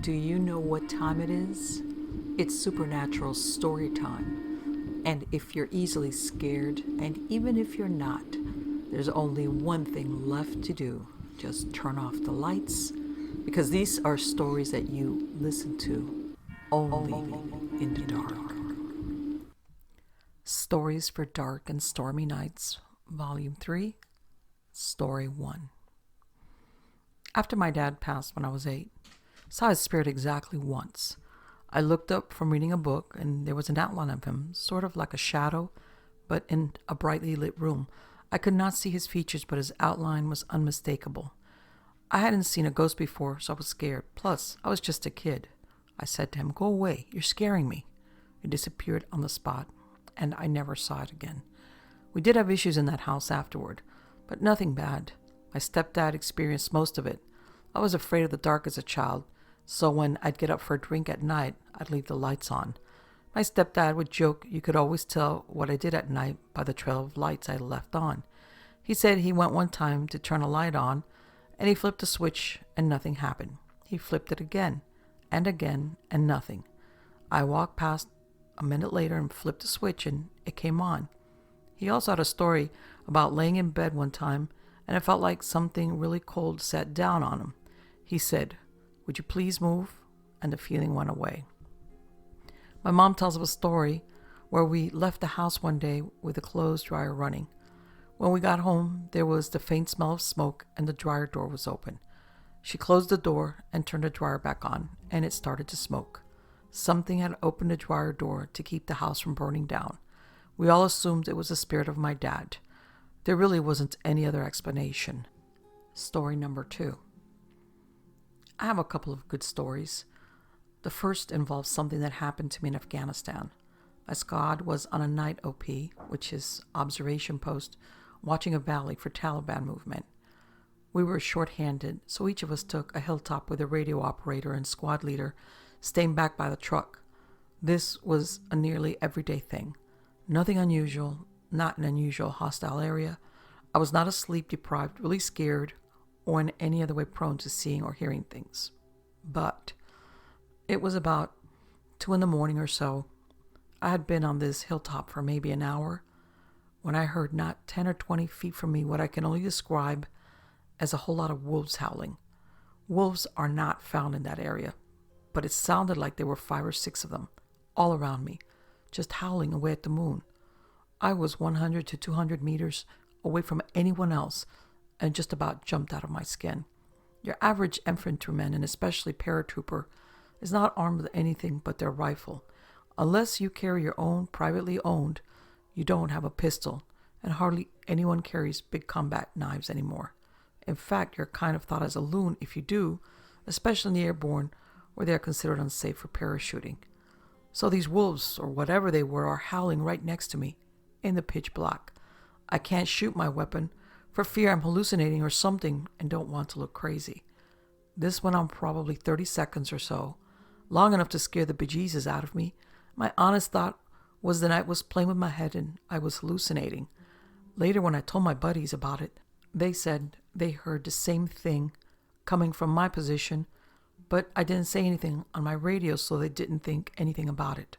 Do you know what time it is? It's supernatural story time. And if you're easily scared, and even if you're not, there's only one thing left to do. Just turn off the lights, because these are stories that you listen to only in the dark. Stories for Dark and Stormy Nights, Volume 3, Story 1. After my dad passed when I was 8, I saw his spirit exactly once. I looked up from reading a book, and there was an outline of him, sort of like a shadow, but in a brightly lit room. I could not see his features, but his outline was unmistakable. I hadn't seen a ghost before, so I was scared. Plus, I was just a kid. I said to him, "Go away, you're scaring me." He disappeared on the spot, and I never saw it again. We did have issues in that house afterward, but nothing bad. My stepdad experienced most of it. I was afraid of the dark as a child, so when I'd get up for a drink at night, I'd leave the lights on. My stepdad would joke you could always tell what I did at night by the trail of lights I left on. He said he went one time to turn a light on, and he flipped the switch and nothing happened. He flipped it again, and nothing. I walked past a minute later and flipped the switch and it came on. He also had a story about laying in bed one time and it felt like something really cold sat down on him. He said, "Would you please move?" And the feeling went away. My mom tells of a story where we left the house one day with the clothes dryer running. When we got home, there was the faint smell of smoke and the dryer door was open. She closed the door and turned the dryer back on, and it started to smoke. Something had opened the dryer door to keep the house from burning down. We all assumed it was the spirit of my dad. There really wasn't any other explanation. Story number 2. I have a couple of good stories. The first involves something that happened to me in Afghanistan. My squad was on a night OP, which is observation post, watching a valley for Taliban movement. We were short-handed, so each of us took a hilltop with a radio operator and squad leader staying back by the truck. This was a nearly everyday thing. Nothing unusual, not an unusual hostile area. I was not asleep deprived, really scared, or in any other way prone to seeing or hearing things. But it was about 2 a.m. or so. I had been on this hilltop for maybe an hour when I heard not 10 or 20 feet from me what I can only describe as a whole lot of wolves howling. Wolves are not found in that area, but it sounded like there were 5 or 6 of them, all around me, just howling away at the moon. I was 100 to 200 meters away from anyone else and just about jumped out of my skin. Your average infantryman, and especially paratrooper, is not armed with anything but their rifle. Unless you carry your own privately owned, you don't have a pistol, and hardly anyone carries big combat knives anymore. In fact, you're kind of thought as a loon if you do, especially in the airborne, where they are considered unsafe for parachuting. So these wolves, or whatever they were, are howling right next to me, in the pitch black. I can't shoot my weapon, for fear I'm hallucinating or something and don't want to look crazy. This went on probably 30 seconds or so, long enough to scare the bejesus out of me. My honest thought was the night was playing with my head and I was hallucinating. Later, when I told my buddies about it, they said they heard the same thing coming from my position, but I didn't say anything on my radio, so they didn't think anything about it.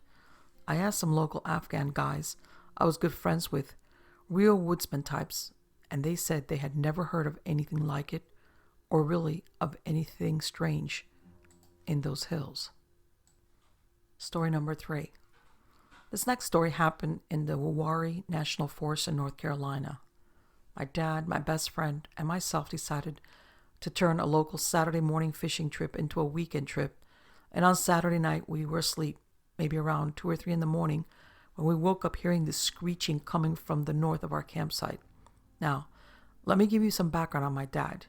I asked some local Afghan guys I was good friends with, real woodsman types, and they said they had never heard of anything like it, or really of anything strange in those hills. Story number 3. This next story happened in the Wawari National Forest in North Carolina. My dad, my best friend, and myself decided to turn a local Saturday morning fishing trip into a weekend trip, and on Saturday night we were asleep, maybe around 2 or 3 in the morning, when we woke up hearing this screeching coming from the north of our campsite. Now, let me give you some background on my dad.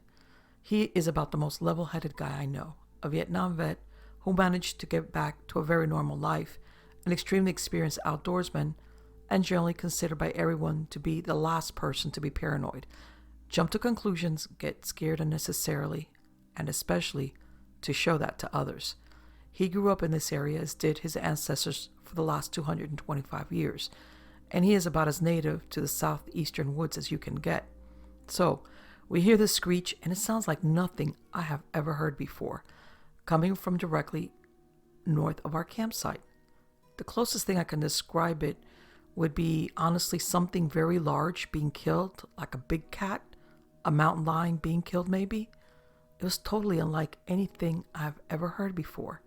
He is about the most level-headed guy I know, a Vietnam vet who managed to get back to a very normal life, an extremely experienced outdoorsman, and generally considered by everyone to be the last person to be paranoid, jump to conclusions, get scared unnecessarily, and especially to show that to others. He grew up in this area as did his ancestors for the last 225 years, and he is about as native to the southeastern woods as you can get. So, we hear this screech, and it sounds like nothing I have ever heard before. coming from directly north of our campsite. The closest thing I can describe it would be honestly something very large being killed, like a big cat, a mountain lion being killed maybe. It was totally unlike anything I've ever heard before.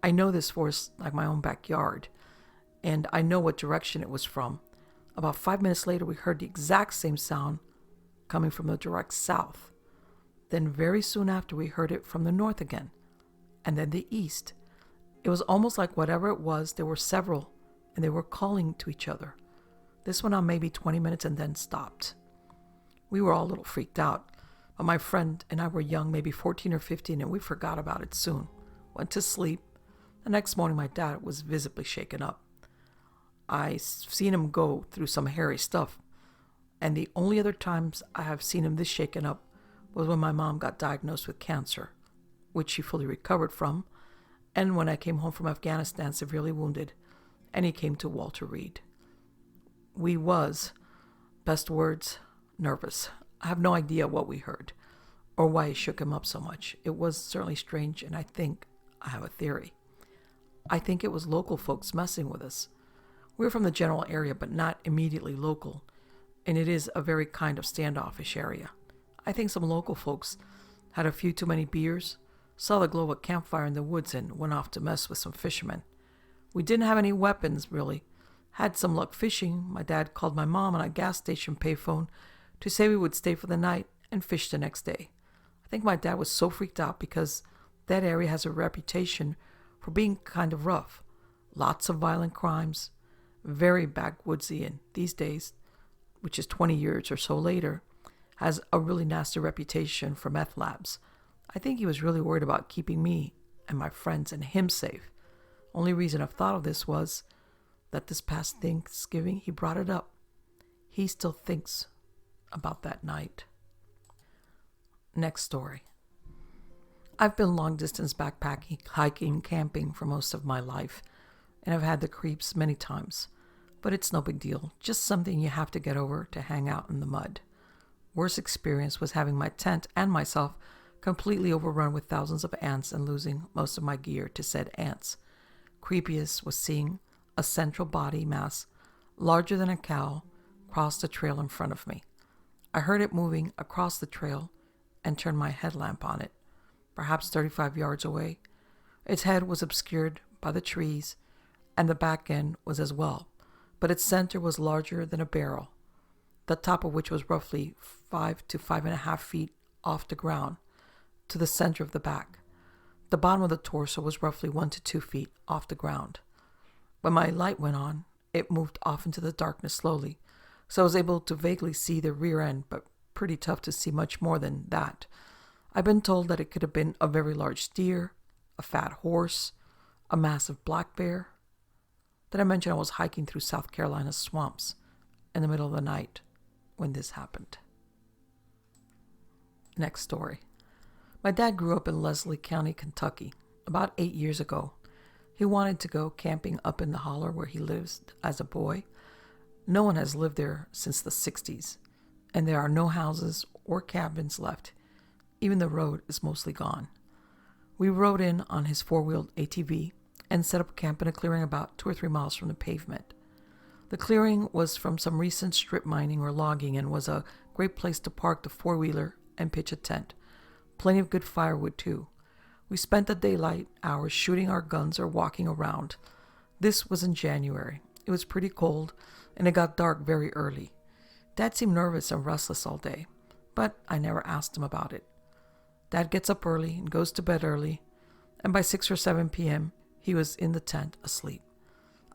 I know this forest like my own backyard, and I know what direction it was from. About 5 minutes later, we heard the exact same sound coming from the direct south. Then very soon after, we heard it from the north again, and then the east. It was almost like whatever it was, there were several, and they were calling to each other. This went on maybe 20 minutes and then stopped. We were all a little freaked out, but my friend and I were young, maybe 14 or 15, and we forgot about it soon. Went to sleep. The next morning, my dad was visibly shaken up. I seen him go through some hairy stuff, and the only other times I have seen him this shaken up was when my mom got diagnosed with cancer, which she fully recovered from, and when I came home from Afghanistan severely wounded, and he came to Walter Reed. We was, best words, nervous. I have no idea what we heard, or why it shook him up so much. It was certainly strange, and I think I have a theory. I think it was local folks messing with us. We're from the general area, but not immediately local, and it is a very kind of standoffish area. I think some local folks had a few too many beers, saw the glow of a campfire in the woods, and went off to mess with some fishermen. We didn't have any weapons, really. Had some luck fishing. My dad called my mom on a gas station payphone to say we would stay for the night and fish the next day. I think my dad was so freaked out because that area has a reputation for being kind of rough. Lots of violent crimes, very backwoodsy, and these days, which is 20 years or so later, has a really nasty reputation for meth labs. I think he was really worried about keeping me and my friends and him safe. Only reason I've thought of this was that this past Thanksgiving he brought it up. He still thinks about that night. Next story. I've been long distance backpacking, hiking, camping for most of my life, and I've had the creeps many times. But it's no big deal, just something you have to get over to hang out in the mud. Worst experience was having my tent and myself completely overrun with thousands of ants and losing most of my gear to said ants. Creepiest was seeing a central body mass larger than a cow cross the trail in front of me. I heard it moving across the trail and turned my headlamp on it, perhaps 35 yards away. Its head was obscured by the trees, and the back end was as well, but its center was larger than a barrel, the top of which was roughly 5 to 5.5 feet off the ground to the center of the back. The bottom of the torso was roughly 1 to 2 feet off the ground. When my light went on, it moved off into the darkness slowly, so I was able to vaguely see the rear end, but pretty tough to see much more than that. I've been told that it could have been a very large deer, a fat horse, a massive black bear. Did I mention I was hiking through South Carolina's swamps in the middle of the night when this happened? Next story. My dad grew up in Leslie County, Kentucky. About 8 years ago, he wanted to go camping up in the holler where he lives as a boy. No one has lived there since the 60s, and there are no houses or cabins left. Even the road is mostly gone. We rode in on his four-wheeled ATV and set up camp in a clearing about 2 or 3 miles from the pavement. The clearing was from some recent strip mining or logging and was a great place to park the four-wheeler and pitch a tent. Plenty of good firewood, too. We spent the daylight hours shooting our guns or walking around. This was in January. It was pretty cold, and it got dark very early. Dad seemed nervous and restless all day, but I never asked him about it. Dad gets up early and goes to bed early, and by 6 or 7 p.m., he was in the tent asleep.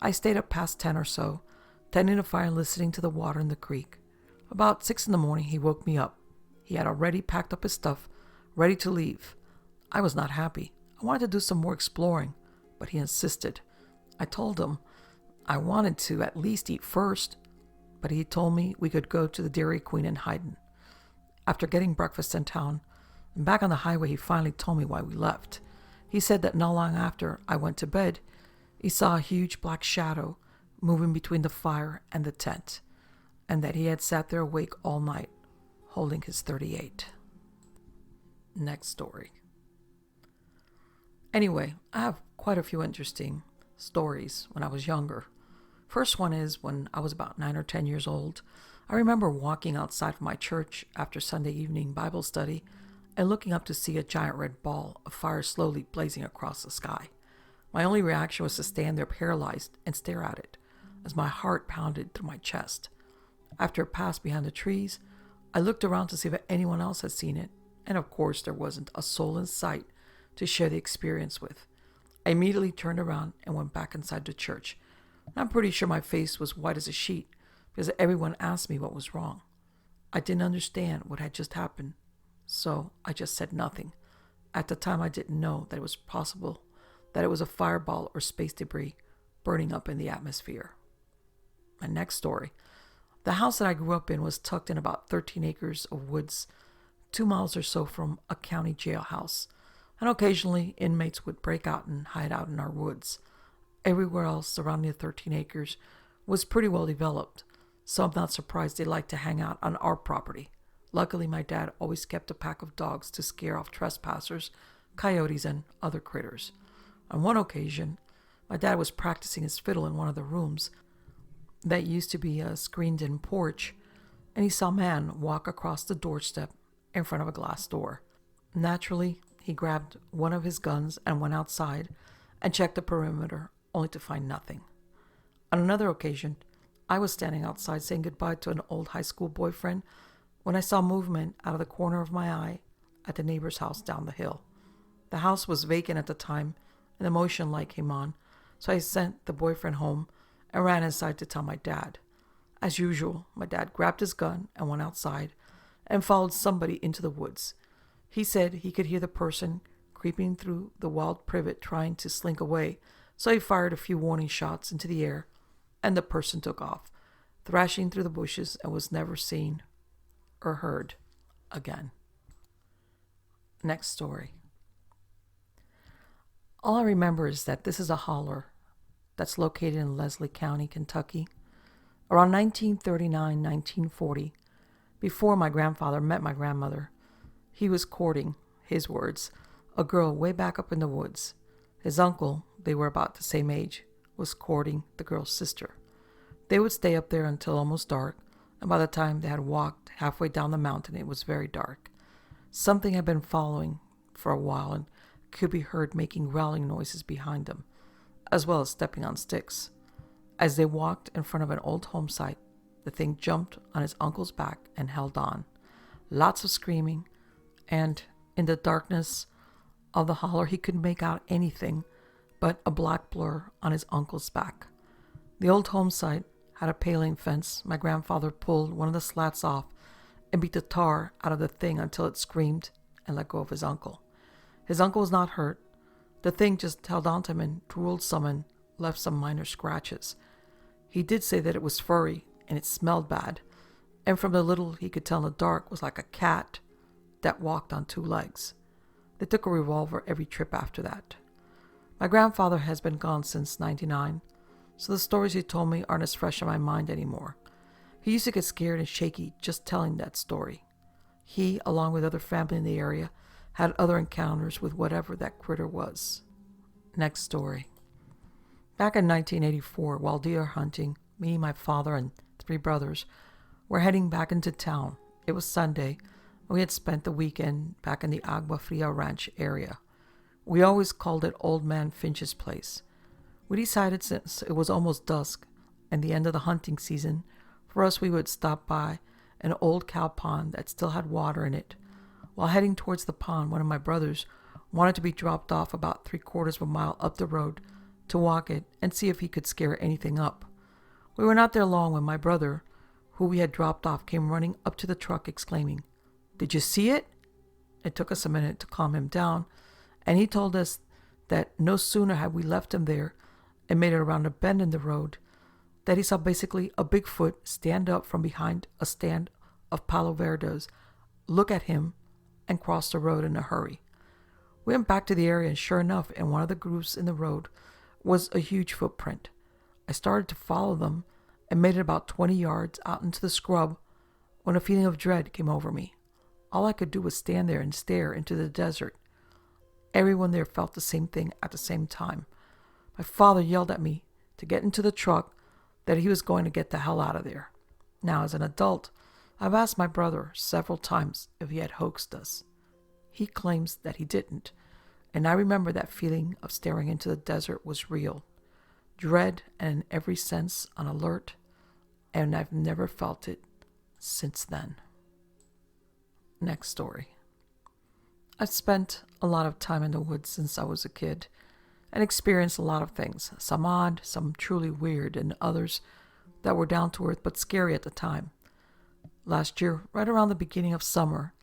I stayed up past 10 or so, tending the fire and listening to the water in the creek. About 6 in the morning, he woke me up. He had already packed up his stuff, ready to leave. I was not happy. I wanted to do some more exploring, but he insisted. I told him I wanted to at least eat first, but he told me we could go to the Dairy Queen in Hyden. After getting breakfast in town, and back on the highway, he finally told me why we left. He said that not long after I went to bed, he saw a huge black shadow moving between the fire and the tent, and that he had sat there awake all night, holding his .38. Next story. Anyway, I have quite a few interesting stories when I was younger. First one is when I was about 9 or 10 years old. I remember walking outside from my church after Sunday evening Bible study and looking up to see a giant red ball of fire slowly blazing across the sky. My only reaction was to stand there paralyzed and stare at it as my heart pounded through my chest. After it passed behind the trees, I looked around to see if anyone else had seen it, and of course there wasn't a soul in sight to share the experience with. I immediately turned around and went back inside the church. I'm pretty sure my face was white as a sheet because everyone asked me what was wrong. I didn't understand what had just happened, so I just said nothing. At the time, I didn't know that it was possible that it was a fireball or space debris burning up in the atmosphere. My next story. The house that I grew up in was tucked in about 13 acres of woods, 2 miles or so from a county jailhouse, and occasionally inmates would break out and hide out in our woods. Everywhere else surrounding the 13 acres was pretty well developed, so I'm not surprised they liked to hang out on our property. Luckily, my dad always kept a pack of dogs to scare off trespassers, coyotes, and other critters. On one occasion, my dad was practicing his fiddle in one of the rooms that used to be a screened-in porch, and he saw a man walk across the doorstep in front of a glass door. Naturally, he grabbed one of his guns and went outside and checked the perimeter, only to find nothing. On another occasion, I was standing outside saying goodbye to an old high school boyfriend when I saw movement out of the corner of my eye at the neighbor's house down the hill. The house was vacant at the time, and the motion light came on, so I sent the boyfriend home and ran inside to tell my dad. As usual, my dad grabbed his gun and went outside and followed somebody into the woods. He said he could hear the person creeping through the wild privet trying to slink away, so he fired a few warning shots into the air, and the person took off, thrashing through the bushes, and was never seen or heard again. Next story. All I remember is that this is a holler that's located in Leslie County, Kentucky. Around 1939-1940, before my grandfather met my grandmother, he was courting, his words, a girl way back up in the woods. His uncle, they were about the same age, was courting the girl's sister. They would stay up there until almost dark, and by the time they had walked halfway down the mountain, it was very dark. Something had been following for a while and could be heard making growling noises behind them, as well as stepping on sticks. As they walked in front of an old home site, the thing jumped on his uncle's back and held on. Lots of screaming, and in the darkness of the holler, he couldn't make out anything but a black blur on his uncle's back. The old home site had a paling fence. My grandfather pulled one of the slats off and beat the tar out of the thing until it screamed and let go of his uncle. His uncle was not hurt. The thing just held on to him and drooled some and left some minor scratches. He did say that it was furry and it smelled bad, and from the little he could tell in the dark was like a cat that walked on 2 legs. They took a revolver every trip after that. My grandfather has been gone since '99, so the stories he told me aren't as fresh in my mind anymore. He used to get scared and shaky just telling that story. He, along with other family in the area, had other encounters with whatever that critter was. Next story. Back in 1984, while deer hunting, me, my father, and 3 brothers were heading back into town. It was Sunday, and we had spent the weekend back in the Agua Fria Ranch area. We always called it Old Man Finch's place. We decided since it was almost dusk and the end of the hunting season, for us we would stop by an old cow pond that still had water in it. While heading towards the pond, one of my brothers wanted to be dropped off about 3/4 of a mile up the road to walk it and see if he could scare anything up. We were not there long when my brother, who we had dropped off, came running up to the truck exclaiming, "Did you see it?" It took us a minute to calm him down, and he told us that no sooner had we left him there and made it around a bend in the road that he saw basically a Bigfoot stand up from behind a stand of Palo Verdes, look at him, and cross the road in a hurry. We went back to the area, and sure enough, in one of the grooves in the road was a huge footprint. I started to follow them and made it about 20 yards out into the scrub when a feeling of dread came over me. All I could do was stand there and stare into the desert. Everyone there felt the same thing at the same time. My father yelled at me to get into the truck, that he was going to get the hell out of there. Now, as an adult, I've asked my brother several times if he had hoaxed us. He claims that he didn't, and I remember that feeling of staring into the desert was real. Dread and in every sense on alert, and I've never felt it since then. Next story. I've spent a lot of time in the woods since I was a kid and experienced a lot of things, some odd, some truly weird, and others that were down to earth but scary at the time. Last year, right around the beginning of summer,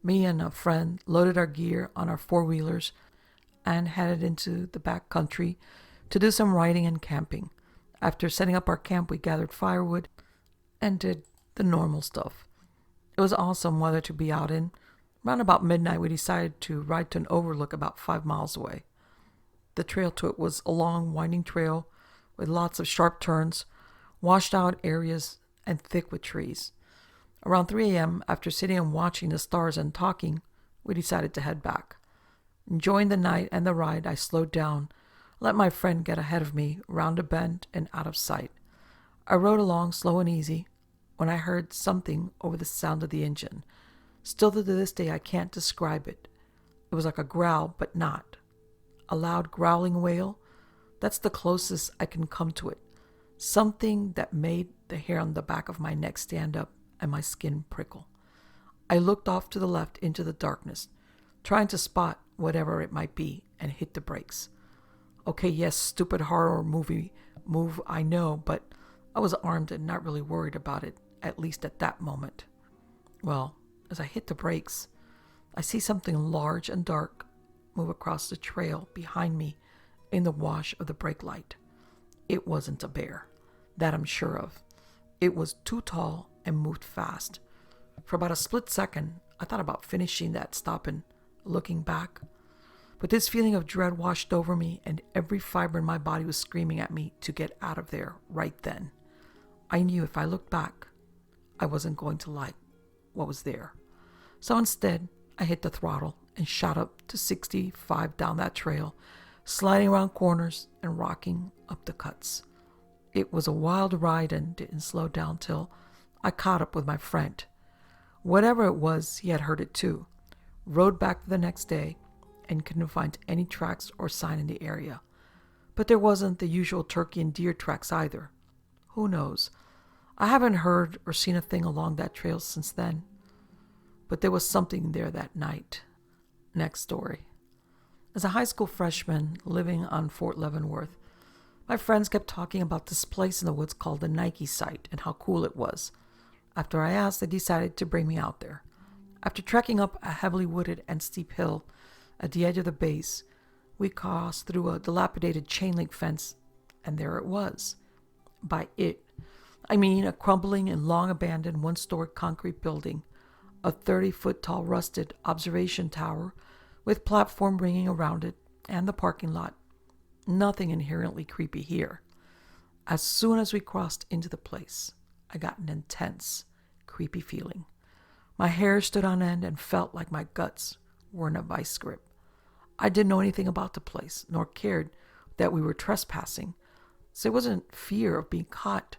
me and a friend loaded our gear on our four-wheelers and headed into the back country to do some riding and camping. After setting up our camp, we gathered firewood and did the normal stuff. It was awesome weather to be out in. Around about midnight, we decided to ride to an overlook about 5 miles away. The trail to it was a long, winding trail with lots of sharp turns, washed out areas, and thick with trees. Around 3 a.m., after sitting and watching the stars and talking, we decided to head back. Enjoying the night and the ride, I slowed down, let my friend get ahead of me, round a bend and out of sight. I rode along slow and easy when I heard something over the sound of the engine. Still to this day, I can't describe it. It was like a growl, but not. A loud growling wail? That's the closest I can come to it. Something that made the hair on the back of my neck stand up and my skin prickle. I looked off to the left into the darkness, trying to spot whatever it might be, and hit the brakes. Okay, yes, stupid horror movie move, I know, but I was armed and not really worried about it, at least at that moment. Well, as I hit the brakes, I see something large and dark move across the trail behind me in the wash of the brake light. It wasn't a bear, that I'm sure of. It was too tall and moved fast. For about a split second, I thought about finishing that stop and looking back. But this feeling of dread washed over me, and every fiber in my body was screaming at me to get out of there right then. I knew if I looked back, I wasn't going to like what was there. So instead, I hit the throttle and shot up to 65 down that trail, sliding around corners and rocking up the cuts. It was a wild ride and didn't slow down till I caught up with my friend. Whatever it was, he had heard it too. Rode back the next day and couldn't find any tracks or sign in the area. But there wasn't the usual turkey and deer tracks either. Who knows? I haven't heard or seen a thing along that trail since then. But there was something there that night. Next story. As a high school freshman living on Fort Leavenworth, my friends kept talking about this place in the woods called the Nike site and how cool it was. After I asked, they decided to bring me out there. After trekking up a heavily wooded and steep hill at the edge of the base, we crossed through a dilapidated chain link fence, and there it was. By it, I mean a crumbling and long abandoned one-story concrete building, a 30-foot tall rusted observation tower with platform ringing around it, and the parking lot. Nothing inherently creepy here. As soon as we crossed into the place, I got an intense, creepy feeling. My hair stood on end and felt like my guts were in a vice grip. I didn't know anything about the place, nor cared that we were trespassing, so it wasn't fear of being caught.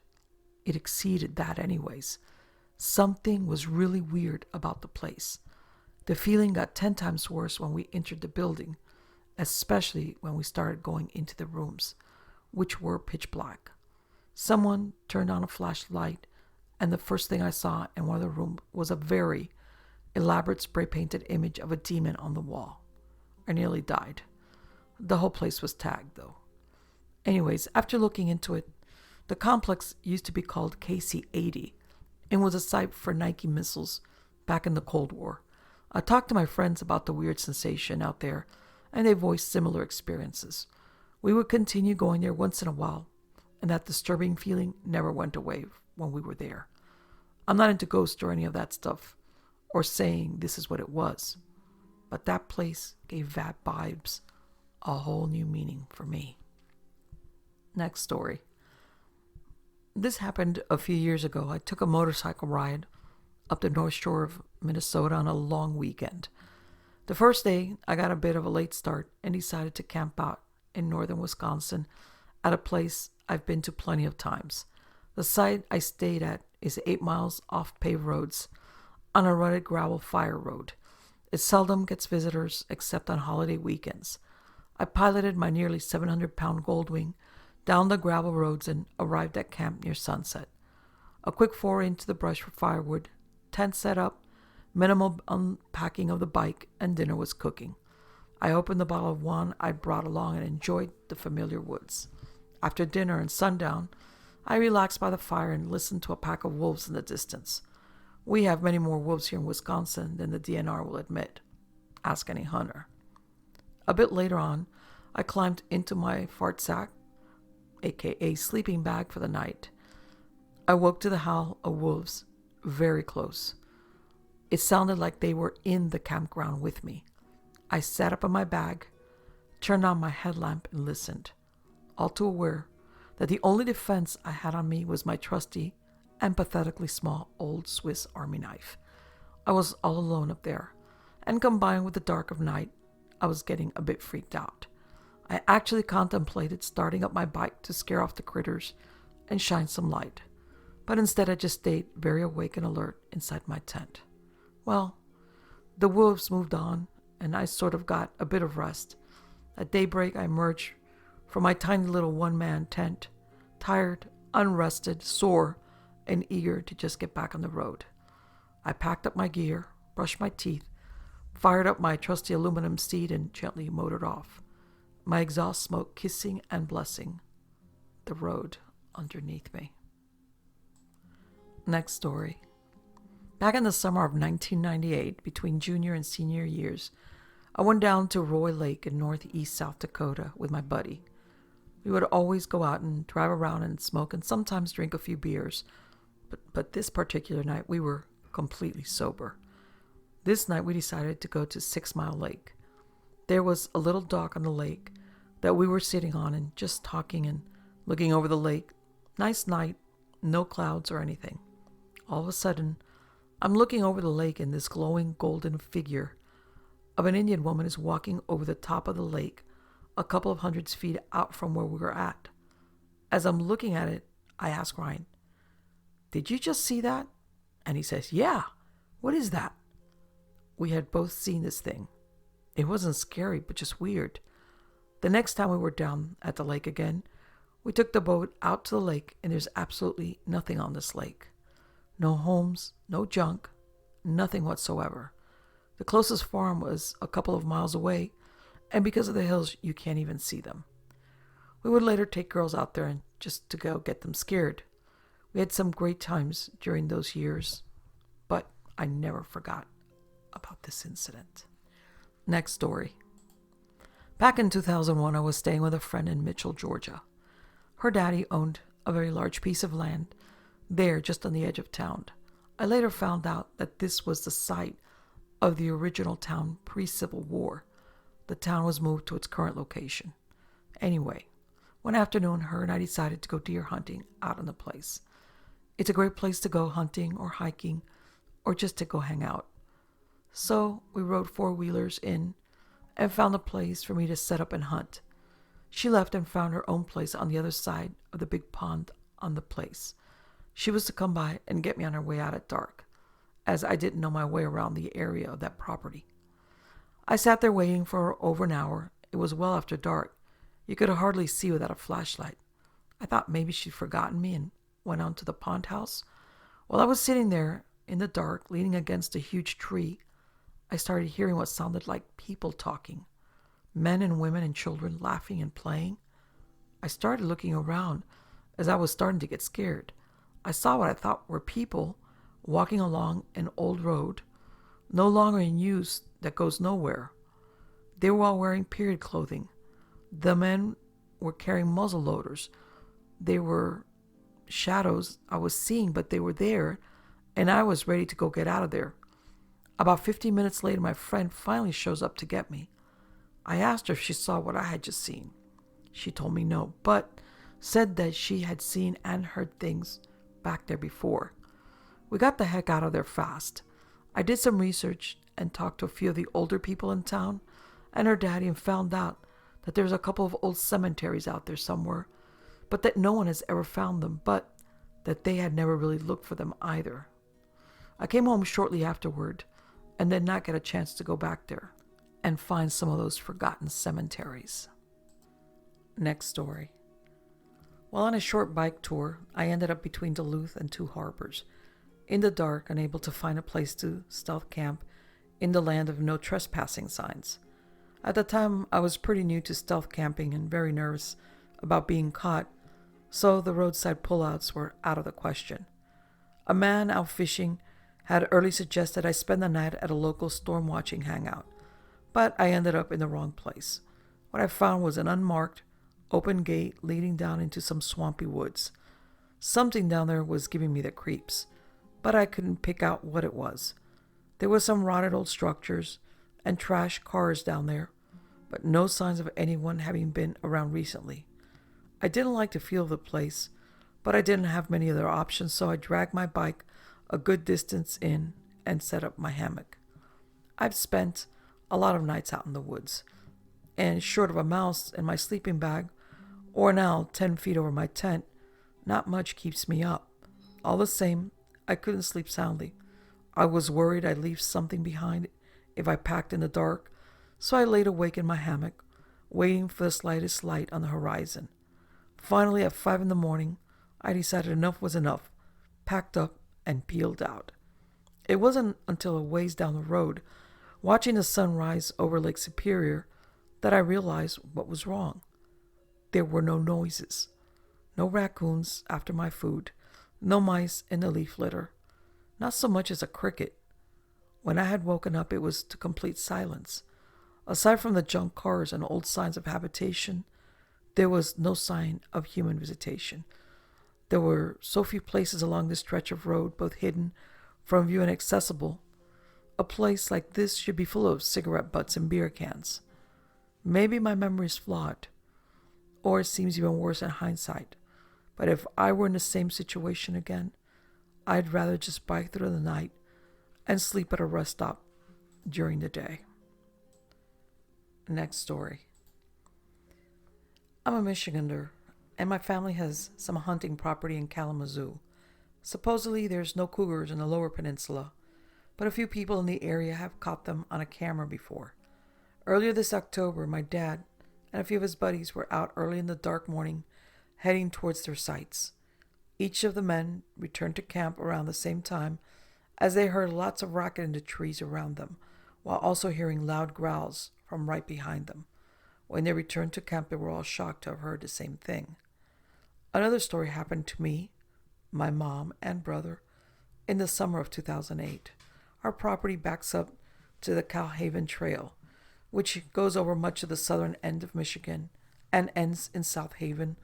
It exceeded that anyways. Something was really weird about the place. The feeling got 10 times worse when we entered the building, especially when we started going into the rooms, which were pitch black. Someone turned on a flashlight, and the first thing I saw in one of the rooms was a very elaborate spray-painted image of a demon on the wall. I nearly died. The whole place was tagged, though. Anyways, after looking into it, the complex used to be called KC-80 and was a site for Nike missiles back in the Cold War. I talked to my friends about the weird sensation out there, and they voiced similar experiences. We would continue going there once in a while, and that disturbing feeling never went away when we were there. I'm not into ghosts or any of that stuff, or saying this is what it was, but that place gave that vibes a whole new meaning for me. Next story. This happened a few years ago. I took a motorcycle ride up the North Shore of Minnesota on a long weekend. The first day, I got a bit of a late start and decided to camp out in northern Wisconsin at a place I've been to plenty of times. The site I stayed at is 8 miles off paved roads on a rutted gravel fire road. It seldom gets visitors except on holiday weekends. I piloted my nearly 700-pound Goldwing down the gravel roads and arrived at camp near sunset. A quick foray into the brush for firewood, tent set up, minimal unpacking of the bike, and dinner was cooking. I opened the bottle of wine I brought along and enjoyed the familiar woods. After dinner and sundown, I relaxed by the fire and listened to a pack of wolves in the distance. We have many more wolves here in Wisconsin than the DNR will admit. Ask any hunter. A bit later on, I climbed into my fart sack, aka sleeping bag, for the night. I woke to the howl of wolves very close. It sounded like they were in the campground with me. I sat up in my bag, turned on my headlamp, and listened, all too aware that the only defense I had on me was my trusty and pathetically small old Swiss Army knife. I was all alone up there, and combined with the dark of night, I was getting a bit freaked out. I actually contemplated starting up my bike to scare off the critters and shine some light, but instead I just stayed very awake and alert inside my tent. Well, the wolves moved on, and I sort of got a bit of rest. At daybreak, I emerged from my tiny little one-man tent, tired, unrested, sore, and eager to just get back on the road. I packed up my gear, brushed my teeth, fired up my trusty aluminum steed, and gently motored off, my exhaust smoke kissing and blessing the road underneath me. Next story. Back in the summer of 1998, between junior and senior years, I went down to Roy Lake in northeast South Dakota with my buddy. We would always go out and drive around and smoke and sometimes drink a few beers, but this particular night we were completely sober. This night we decided to go to 6 Mile Lake. There was a little dock on the lake that we were sitting on and just talking and looking over the lake. Nice night, no clouds or anything. All of a sudden, I'm looking over the lake and this glowing golden figure of an Indian woman is walking over the top of the lake a couple of hundred feet out from where we were at. As I'm looking at it, I ask Ryan, "Did you just see that?" And he says, "Yeah. What is that?" We had both seen this thing. It wasn't scary, but just weird. The next time we were down at the lake again, we took the boat out to the lake, and there's absolutely nothing on this lake. No homes, no junk, nothing whatsoever. The closest farm was a couple of miles away, and because of the hills, you can't even see them. We would later take girls out there and just to go get them scared. We had some great times during those years, but I never forgot about this incident. Next story. Back in 2001, I was staying with a friend in Mitchell, Georgia. Her daddy owned a very large piece of land there just on the edge of town. I later found out that this was the site of the original town pre-Civil War. The town was moved to its current location. Anyway, one afternoon, her and I decided to go deer hunting out on the place. It's a great place to go hunting or hiking or just to go hang out. So we rode four-wheelers in and found a place for me to set up and hunt. She left and found her own place on the other side of the big pond on the place. She was to come by and get me on her way out at dark, as I didn't know my way around the area of that property. I sat there waiting for her over an hour. It was well after dark. You could hardly see without a flashlight. I thought maybe she'd forgotten me and went on to the pond house. While I was sitting there in the dark, leaning against a huge tree, I started hearing what sounded like people talking. Men and women and children laughing and playing. I started looking around as I was starting to get scared. I saw what I thought were people walking along an old road, no longer in use, that goes nowhere. They were all wearing period clothing. The men were carrying muzzle loaders. They were shadows I was seeing, but they were there, and I was ready to go get out of there. About 15 minutes later, my friend finally shows up to get me. I asked her if she saw what I had just seen. She told me no, but said that she had seen and heard things back there before. We got the heck out of there fast. I did some research and talked to a few of the older people in town and her daddy and found out that there's a couple of old cemeteries out there somewhere, but that no one has ever found them, but that they had never really looked for them either. I came home shortly afterward and did not get a chance to go back there and find some of those forgotten cemeteries. Next story. While on a short bike tour, I ended up between Duluth and Two Harbors, in the dark, unable to find a place to stealth camp in the land of no trespassing signs. At the time, I was pretty new to stealth camping and very nervous about being caught, so the roadside pullouts were out of the question. A man out fishing had early suggested I spend the night at a local storm watching hangout, but I ended up in the wrong place. What I found was an unmarked, open gate leading down into some swampy woods. Something down there was giving me the creeps, but I couldn't pick out what it was. There were some rotted old structures and trash cars down there, but no signs of anyone having been around recently. I didn't like the feel of the place, but I didn't have many other options, so I dragged my bike a good distance in and set up my hammock. I've spent a lot of nights out in the woods, and short of a mouse in my sleeping bag, or an owl 10 feet over my tent, not much keeps me up. All the same, I couldn't sleep soundly. I was worried I'd leave something behind if I packed in the dark, so I laid awake in my hammock, waiting for the slightest light on the horizon. Finally, at 5 a.m, I decided enough was enough, packed up, and peeled out. It wasn't until a ways down the road, watching the sun rise over Lake Superior, that I realized what was wrong. There were no noises. No raccoons after my food, no mice in the leaf litter, not so much as a cricket. When I had woken up, it was to complete silence. Aside from the junk cars and old signs of habitation, there was no sign of human visitation. There were so few places along this stretch of road, both hidden from view and accessible. A place like this should be full of cigarette butts and beer cans. Maybe my memory is flawed, or it seems even worse in hindsight. But if I were in the same situation again, I'd rather just bike through the night and sleep at a rest stop during the day. Next story. I'm a Michigander, and my family has some hunting property in Kalamazoo. Supposedly there's no cougars in the lower peninsula, but a few people in the area have caught them on a camera before. Earlier this October, my dad and a few of his buddies were out early in the dark morning heading towards their sites. Each of the men returned to camp around the same time as they heard lots of racket in the trees around them, while also hearing loud growls from right behind them. When they returned to camp, they were all shocked to have heard the same thing. Another story happened to me, my mom, and brother in the summer of 2008. Our property backs up to the Cowhaven Trail, which goes over much of the southern end of Michigan and ends in South Haven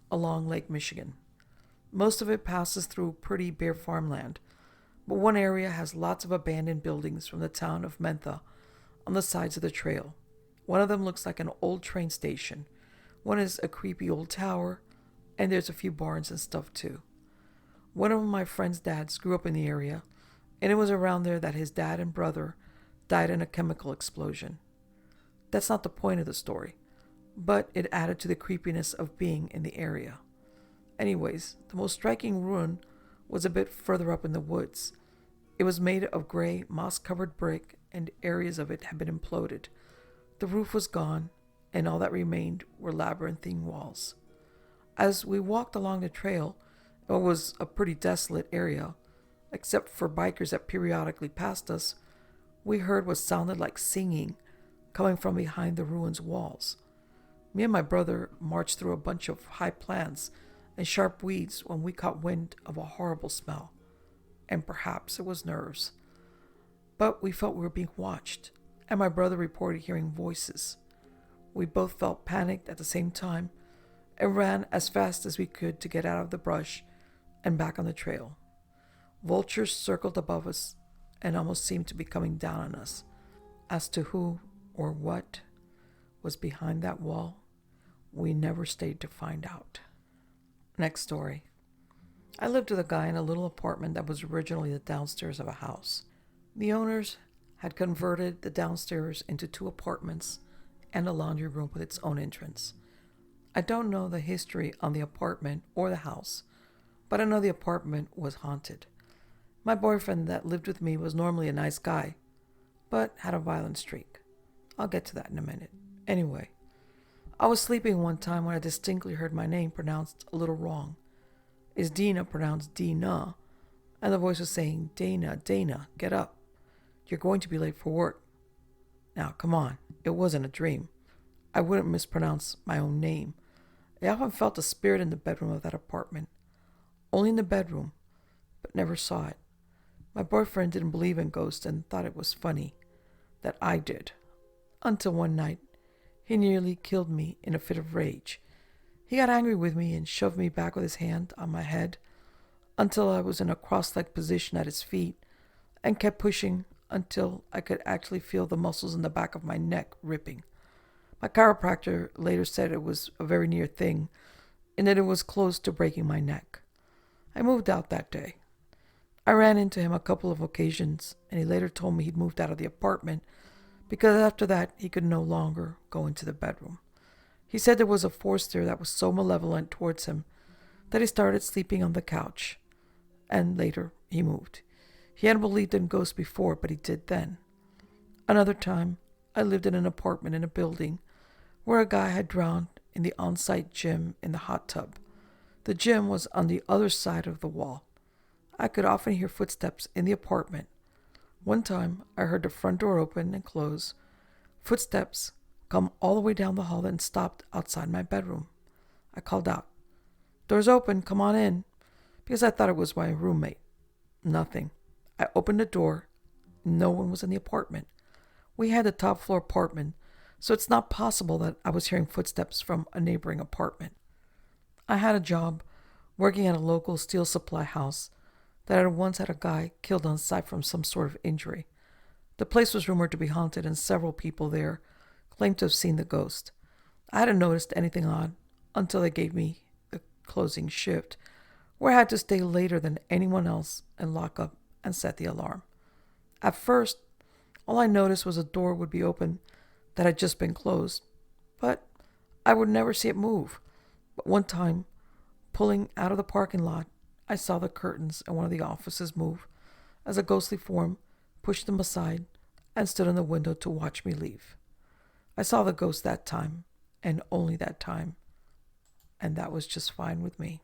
along Lake Michigan. Most of it passes through pretty bare farmland, but one area has lots of abandoned buildings from the town of Mentha on the sides of the trail. One of them looks like an old train station. One is a creepy old tower, and there's a few barns and stuff too. One of my friend's dads grew up in the area, and it was around there that his dad and brother died in a chemical explosion. That's not the point of the story, but it added to the creepiness of being in the area. Anyways, the most striking ruin was a bit further up in the woods. It was made of gray, moss-covered brick, and areas of it had been imploded. The roof was gone, and all that remained were labyrinthine walls. As we walked along the trail, it was a pretty desolate area. Except for bikers that periodically passed us, we heard what sounded like singing coming from behind the ruins' walls. Me and my brother marched through a bunch of high plants and sharp weeds when we caught wind of a horrible smell. And perhaps it was nerves. But we felt we were being watched, and my brother reported hearing voices. We both felt panicked at the same time and ran as fast as we could to get out of the brush and back on the trail. Vultures circled above us and almost seemed to be coming down on us. As to who or what was behind that wall, we never stayed to find out. Next story. I lived with a guy in a little apartment that was originally the downstairs of a house. The owners had converted the downstairs into 2 apartments and a laundry room with its own entrance. I don't know the history on the apartment or the house, but I know the apartment was haunted. My boyfriend that lived with me was normally a nice guy, but had a violent streak. I'll get to that in a minute. Anyway, I was sleeping one time when I distinctly heard my name pronounced a little wrong. Is Dina pronounced Dina? And the voice was saying, Dana, Dana, get up. You're going to be late for work. Now, come on. It wasn't a dream. I wouldn't mispronounce my own name. I often felt a spirit in the bedroom of that apartment. Only in the bedroom, but never saw it. My boyfriend didn't believe in ghosts and thought it was funny that I did. Until one night, he nearly killed me in a fit of rage. He got angry with me and shoved me back with his hand on my head until I was in a cross-legged position at his feet and kept pushing until I could actually feel the muscles in the back of my neck ripping. My chiropractor later said it was a very near thing and that it was close to breaking my neck. I moved out that day. I ran into him a couple of occasions, and he later told me he'd moved out of the apartment because after that he could no longer go into the bedroom. He said there was a force there that was so malevolent towards him that he started sleeping on the couch, and later he moved. He hadn't believed in ghosts before, but he did then. Another time, I lived in an apartment in a building where a guy had drowned in the on-site gym in the hot tub. The gym was on the other side of the wall. I could often hear footsteps in the apartment. One time, I heard the front door open and close. Footsteps come all the way down the hall and stopped outside my bedroom. I called out, "Door's open, come on in," because I thought it was my roommate. Nothing. I opened the door. No one was in the apartment. We had a top floor apartment, so it's not possible that I was hearing footsteps from a neighboring apartment. I had a job working at a local steel supply house that had once had a guy killed on site from some sort of injury. The place was rumored to be haunted, and several people there claimed to have seen the ghost. I hadn't noticed anything odd until they gave me the closing shift, where I had to stay later than anyone else and lock up and set the alarm. At first, all I noticed was a door would be open that had just been closed, but I would never see it move. But one time, pulling out of the parking lot, I saw the curtains in one of the offices move as a ghostly form pushed them aside and stood in the window to watch me leave. I saw the ghost that time, and only that time, and that was just fine with me.